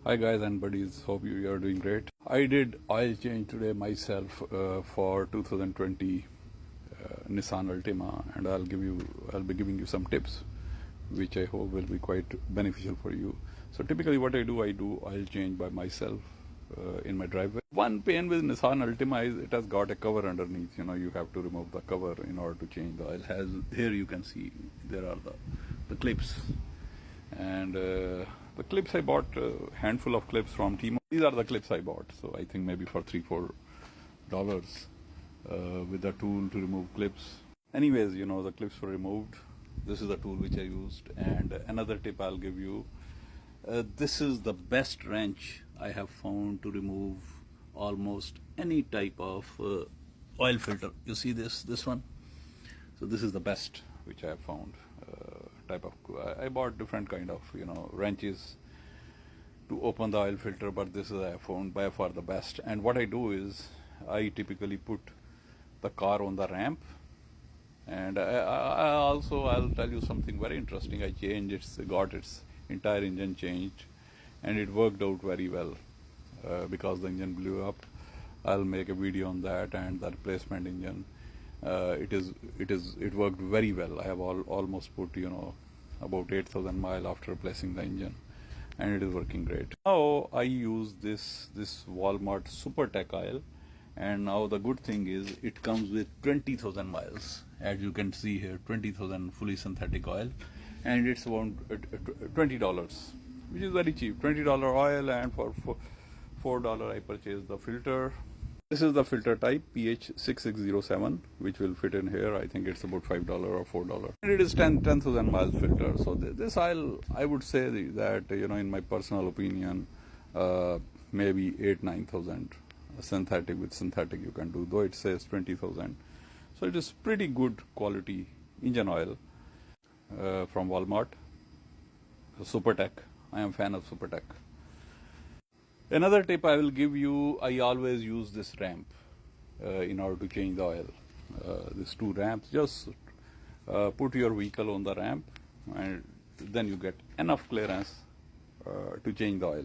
Hi guys and buddies, hope you are doing great. I did oil change today myself for 2020 Nissan Altima, and I'll be giving you some tips which I hope will be quite beneficial for you. So typically what I do oil change by myself in my driveway. One pain with Nissan Altima is it has got a cover underneath. You have to remove the cover in order to change the oil. Here you can see there are the clips, and the clips I bought a handful of clips from Tmall. These are the clips I bought, so I think maybe for $3-4 with the tool to remove clips. Anyways, the clips were removed. This is the tool which I used. And another tip I'll give you, this is the best wrench I have found to remove almost any type of oil filter. You see this one? So this is the best which I have found. Type of I bought different kind of wrenches to open the oil filter, but this is I have found by far the best. And what I do is I typically put the car on the ramp, and I'll tell you something very interesting. I got its entire engine changed, and it worked out very well because the engine blew up. I'll make a video on that and the replacement engine. It worked very well. I have almost put about 8,000 miles after replacing the engine, and it is working great. Now I use this Walmart SuperTech oil, and now the good thing is it comes with 20,000 miles. As you can see here, 20,000 fully synthetic oil, and it's around $20, which is very cheap. $20 oil, and for $4 I purchased the filter. This is the filter type PH6607, which will fit in here. I think it's about $5 or $4. And it is 10,000 miles filter. So this oil, I would say that, in my personal opinion, maybe 8-9,000 synthetic with synthetic you can do, though it says 20,000. So it is pretty good quality engine oil from Walmart. SuperTech. I am a fan of SuperTech. Another tip I will give you, I always use this ramp in order to change the oil. These two ramps, just put your vehicle on the ramp, and then you get enough clearance to change the oil.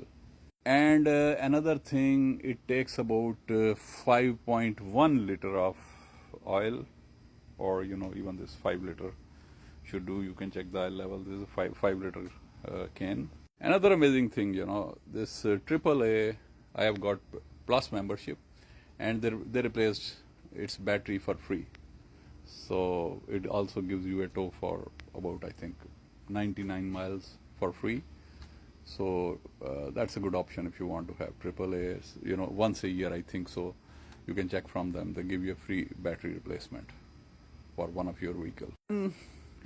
And another thing, it takes about 5.1 liter of oil, or even this 5 liter should do. You can check the oil level. This is a 5 liter can. Another amazing thing, this AAA, I have got Plus membership, and they replaced its battery for free. So it also gives you a tow for about, I think, 99 miles for free. So that's a good option if you want to have AAA, once a year, I think so. You can check from them. They give you a free battery replacement for one of your vehicles.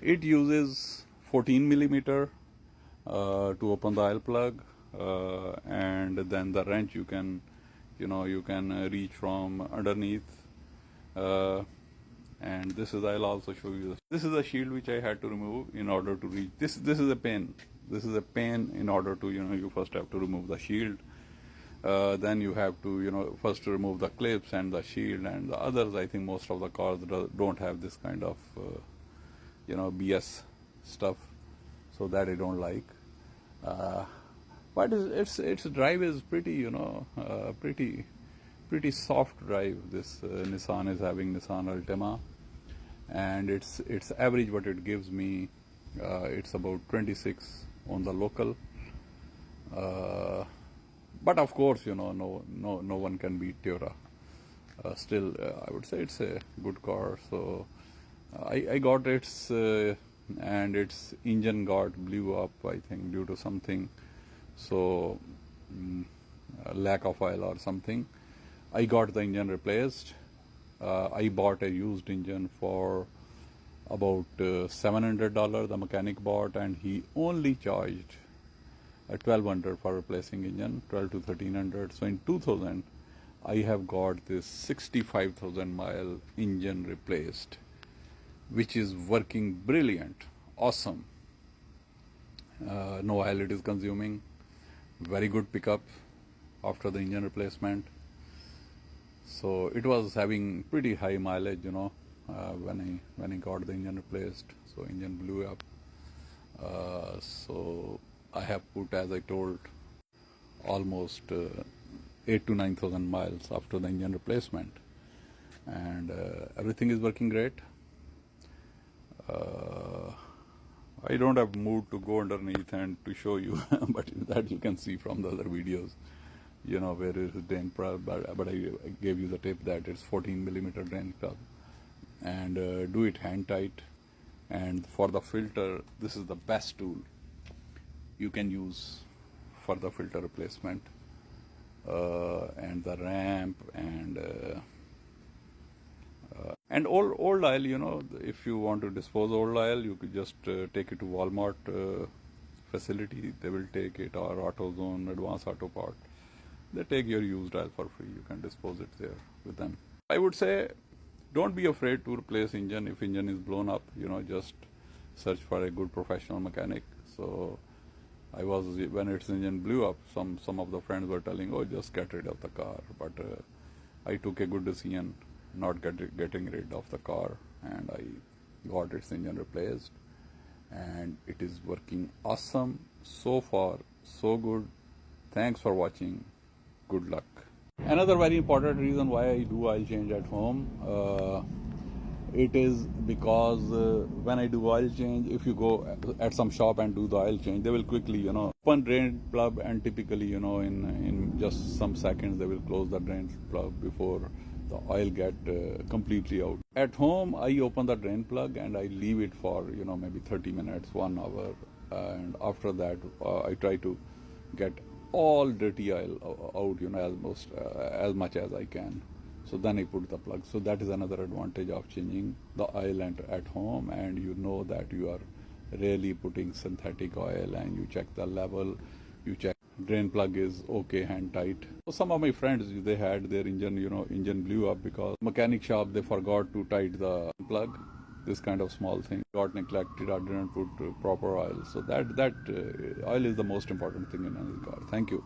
It uses 14 millimeter to open the oil plug, and then the wrench you can reach from underneath, and I'll also show you this is a shield which I had to remove in order to reach this is a pain. This is a pain in order to you first have to remove the shield, then you have to first remove the clips and the shield, and the others, I think most of the cars don't have this kind of BS stuff, so that I don't like. But its drive is pretty, pretty soft drive. This Nissan is having, Nissan Altima, and its average what it gives me, it's about 26 on the local. But of course, no one can beat Toyota. Still, I would say it's a good car. So I got its. And its engine blew up, I think, due to something, so lack of oil or something. I got the engine replaced. I bought a used engine for about $700. The mechanic bought, and he only charged $1,200 for replacing engine, $1,200 to $1,300. So in 2000, I have got this 65,000 mile engine replaced, which is working brilliant, awesome. No oil it is consuming, very good pickup after the engine replacement. So it was having pretty high mileage, when I got the engine replaced. So engine blew up. So I have put, as I told, almost 8 to 9,000 miles after the engine replacement, and everything is working great. I don't have mood to go underneath and to show you, but that you can see from the other videos, where it is drain plug, but I gave you the tip that it's 14 millimeter drain plug, and do it hand tight. And for the filter, this is the best tool you can use for the filter replacement, and the ramp, and old oil. If you want to dispose old oil, you could just take it to Walmart facility. They will take it, or AutoZone, Advanced Auto Part. They take your used oil for free. You can dispose it there with them. I would say, don't be afraid to replace engine. If engine is blown up, just search for a good professional mechanic. So when its engine blew up, some of the friends were telling, oh, just get rid of the car. But I took a good decision not getting rid of the car, and I got its engine replaced, and it is working awesome. So far, so good. Thanks for watching. Good luck. Another very important reason why I do oil change at home, it is because when I do oil change, if you go at some shop and do the oil change, they will quickly, open drain plug, and typically, in just some seconds, they will close the drain plug before the oil get completely out. At home, I open the drain plug and I leave it for, maybe 30 minutes, 1 hour. And after that, I try to get all dirty oil out, almost as much as I can. So then I put the plug. So that is another advantage of changing the oil at home, and that you are really putting synthetic oil, and you check the level, you check drain plug is okay, hand tight. So some of my friends, they had their engine blew up because mechanic shop, they forgot to tight the plug. This kind of small thing got neglected. I didn't put proper oil. So that oil is the most important thing in any car. Thank you.